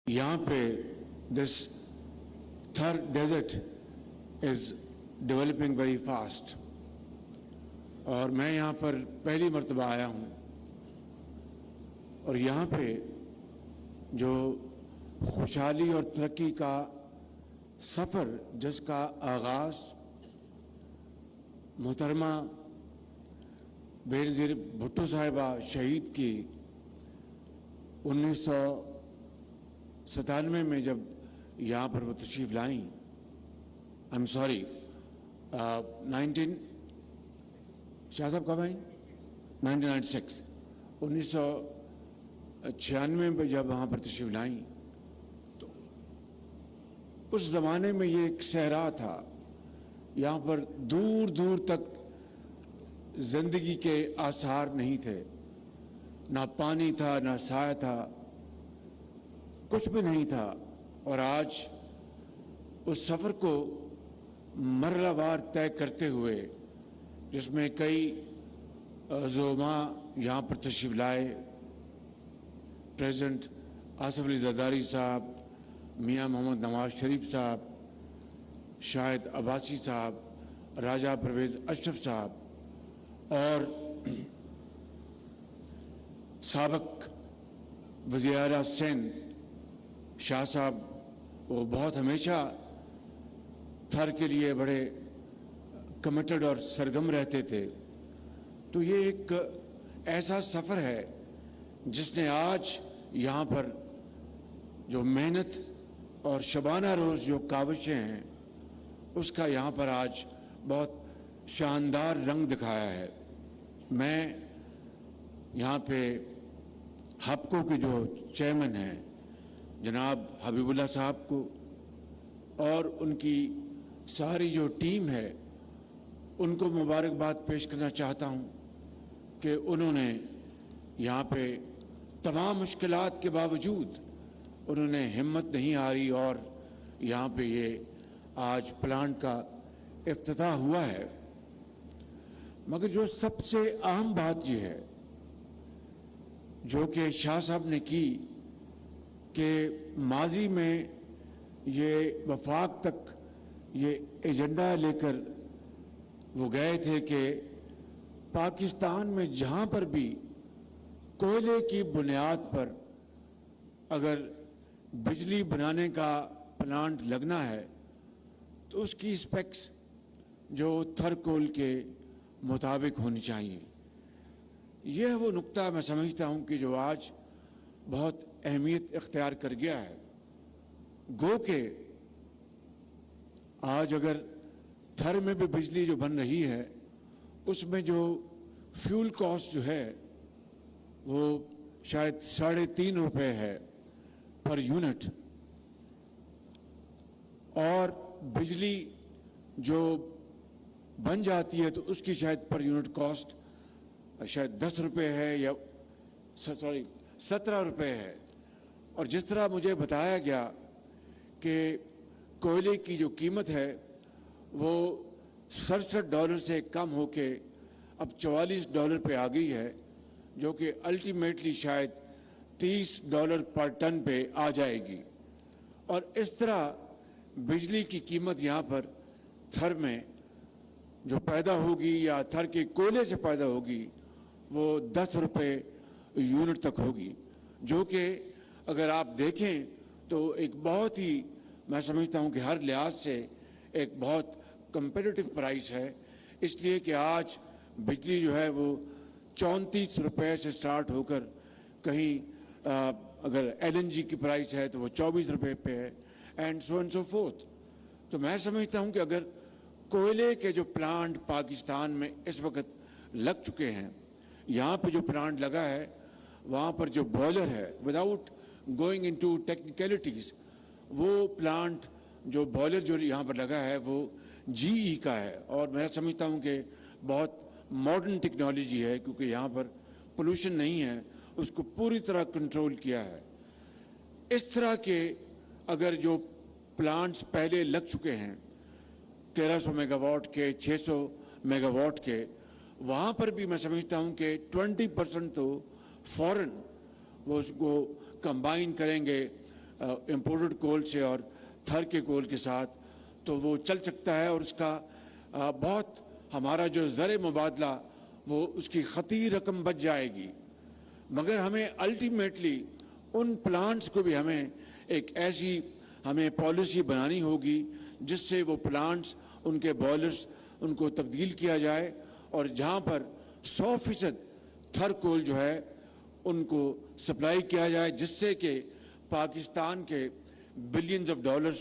यहाँ पे this Thar desert is developing very fast और मैं यहाँ पर पहली मर्तबा आया हूँ और यहाँ पे जो खुशहाली और तरक्की का सफ़र जिसका आगाज़ मोहतरमा बेनज़ीर भुट्टो साहिबा शहीद की 1997 में जब यहाँ पर वो तशरीफ़ लाई, आई एम सॉरी 19 शाह साहब कब आई 1996 1996 में जब वहाँ पर तशरीफ़ लाई तो उस ज़माने में ये एक सहरा था। यहाँ पर दूर दूर तक ज़िंदगी के आसार नहीं थे, ना पानी था ना साया था, कुछ भी नहीं था। और आज उस सफ़र को मरहलावार तय करते हुए जिसमें कई ज़ोमा यहाँ पर तशरीफ़ लाए, प्रेसिडेंट आसिफ अली ज़रदारी साहब, मियाँ मोहम्मद नवाज शरीफ साहब, शाहिद अब्बासी साहब, राजा परवेज़ अशरफ साहब और साबिक़ वज़ीर-ए-आला सिंध शाह साहब, वो बहुत हमेशा थर के लिए बड़े कमिटेड और सरगर्म रहते थे। तो ये एक ऐसा सफ़र है जिसने आज यहाँ पर जो मेहनत और शबाना रोज़ जो काविशें हैं उसका यहाँ पर आज बहुत शानदार रंग दिखाया है। मैं यहाँ पे हबको के जो चेयरमैन हैं जनाब हबीबुल्लाह साहब को और उनकी सारी जो टीम है उनको मुबारकबाद पेश करना चाहता हूँ कि उन्होंने यहाँ पे तमाम मुश्किलात के बावजूद उन्होंने हिम्मत नहीं हारी और यहाँ पे ये आज प्लांट का इफ्तिताह हुआ है। मगर जो सबसे अहम बात ये है जो कि शाह साहब ने की कि माजी में ये वफाक तक ये एजेंडा लेकर वो गए थे कि पाकिस्तान में जहाँ पर भी कोयले की बुनियाद पर अगर बिजली बनाने का प्लांट लगना है तो उसकी स्पेक्स जो थर कोल के मुताबिक होनी चाहिए। यह वो नुक्ता मैं समझता हूँ कि जो आज बहुत अहमियत इख्तियार कर गया है। गो के आज अगर थर में भी बिजली जो बन रही है उसमें जो फ्यूल कॉस्ट जो है वो शायद 3.5 रुपये है पर यूनिट और बिजली जो बन जाती है तो उसकी शायद पर यूनिट कॉस्ट शायद 10 रुपये है या 17 रुपये है। और जिस तरह मुझे बताया गया कि कोयले की जो कीमत है वो $67 से कम होके अब $44 पे आ गई है, जो कि अल्टीमेटली शायद $30 पर टन पे आ जाएगी। और इस तरह बिजली की कीमत यहाँ पर थर में जो पैदा होगी या थर के कोयले से पैदा होगी वो 10 रुपये यूनिट तक होगी, जो कि अगर आप देखें तो एक बहुत ही मैं समझता हूँ कि हर लिहाज से एक बहुत कंपेटिटिव प्राइस है। इसलिए कि आज बिजली जो है वो 34 रुपये से स्टार्ट होकर कहीं अगर LNG की प्राइस है तो वो 24 रुपये पे है एंड सो फोर्थ। तो मैं समझता हूँ कि अगर कोयले के जो प्लांट पाकिस्तान में इस वक्त लग चुके हैं, यहाँ पे जो प्लांट लगा है वहाँ पर जो बॉयलर है, विदाउट गोइंग इनटू टेक्निकलिटीज़, वो प्लांट जो बॉयलर जो यहाँ पर लगा है वो GE का है और मैं समझता हूँ कि बहुत मॉडर्न टेक्नोलॉजी है क्योंकि यहाँ पर पोल्यूशन नहीं है, उसको पूरी तरह कंट्रोल किया है। इस तरह के अगर जो प्लांट्स पहले लग चुके हैं 1300 मेगावाट के, 600 मेगावाट के, वहाँ पर भी मैं समझता हूँ कि 20% तो फौरन वो उसको कंबाइन करेंगे इम्पोर्टेड कोल से और थर के कोल के साथ, तो वो चल सकता है और उसका बहुत हमारा जो ज़र मुबादला वो उसकी ख़ती रकम बच जाएगी। मगर हमें अल्टीमेटली उन प्लांट्स को भी हमें एक ऐसी हमें पॉलिसी बनानी होगी जिससे वो प्लांट्स, उनके बॉयलर्स, उनको तब्दील किया जाए और जहाँ पर 100% थर कोल जो है उनको सप्लाई किया जाए, जिससे कि पाकिस्तान के बिलियंस ऑफ डॉलर्स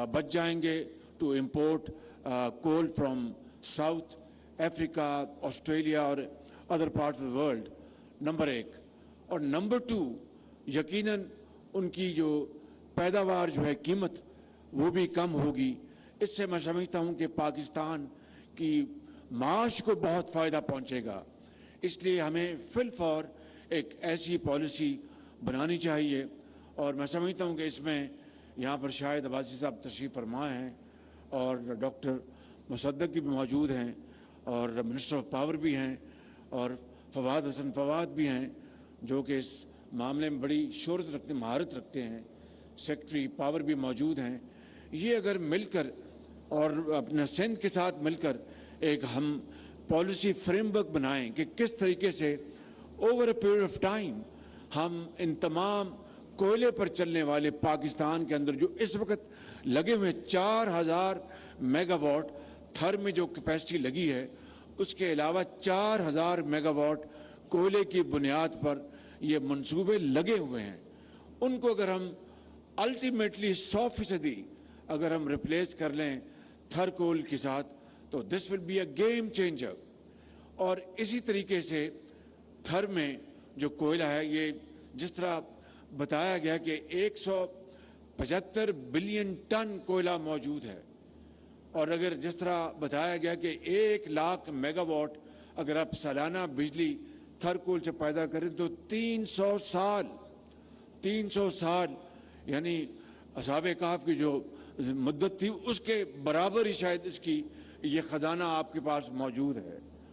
बच जाएंगे to import coal from South Africa, Australia और other parts of the world. Number 1 और नंबर 2, यकीनन उनकी जो पैदावार जो है कीमत वो भी कम होगी। इससे मैं समझता हूँ कि पाकिस्तान की माश को बहुत फ़ायदा पहुँचेगा। इसलिए हमें फिल फॉर एक ऐसी पॉलिसी बनानी चाहिए और मैं समझता हूँ कि इसमें यहाँ पर शायद अब्बासी साहब तशरीफ़ फरमा हैं और डॉक्टर मुसद्दक भी मौजूद हैं और मिनिस्टर ऑफ पावर भी हैं और फवाद हसन फवाद भी हैं जो कि इस मामले में बड़ी शोहरत रखते, महारत रखते हैं। सेक्रेटरी पावर भी मौजूद हैं। ये अगर मिलकर और अपने सिंध के साथ मिलकर एक हम पॉलिसी फ्रेमवर्क बनाएं कि किस तरीके से over a period of time हम इन तमाम कोयले पर चलने वाले पाकिस्तान के अंदर जो इस वक्त लगे हुए 4000 मेगावाट थर में जो कैपेसिटी लगी है, उसके अलावा 4000 मेगावाट कोयले की बुनियाद पर ये मंसूबे लगे हुए हैं। उनको अगर हम अल्टीमेटली 100% अगर हम रिप्लेस कर लें थर कोल के साथ, तो this will be a game changer. और इसी तरीके से थर में जो कोयला है, ये जिस तरह बताया गया कि 175 बिलियन टन कोयला मौजूद है और अगर जिस तरह बताया गया कि 1 लाख मेगावाट अगर आप सालाना बिजली थर कोल से पैदा करें तो 300 साल यानी असहाबे कहफ की जो मुद्दत थी उसके बराबर ही शायद इसकी ये खजाना आपके पास मौजूद है।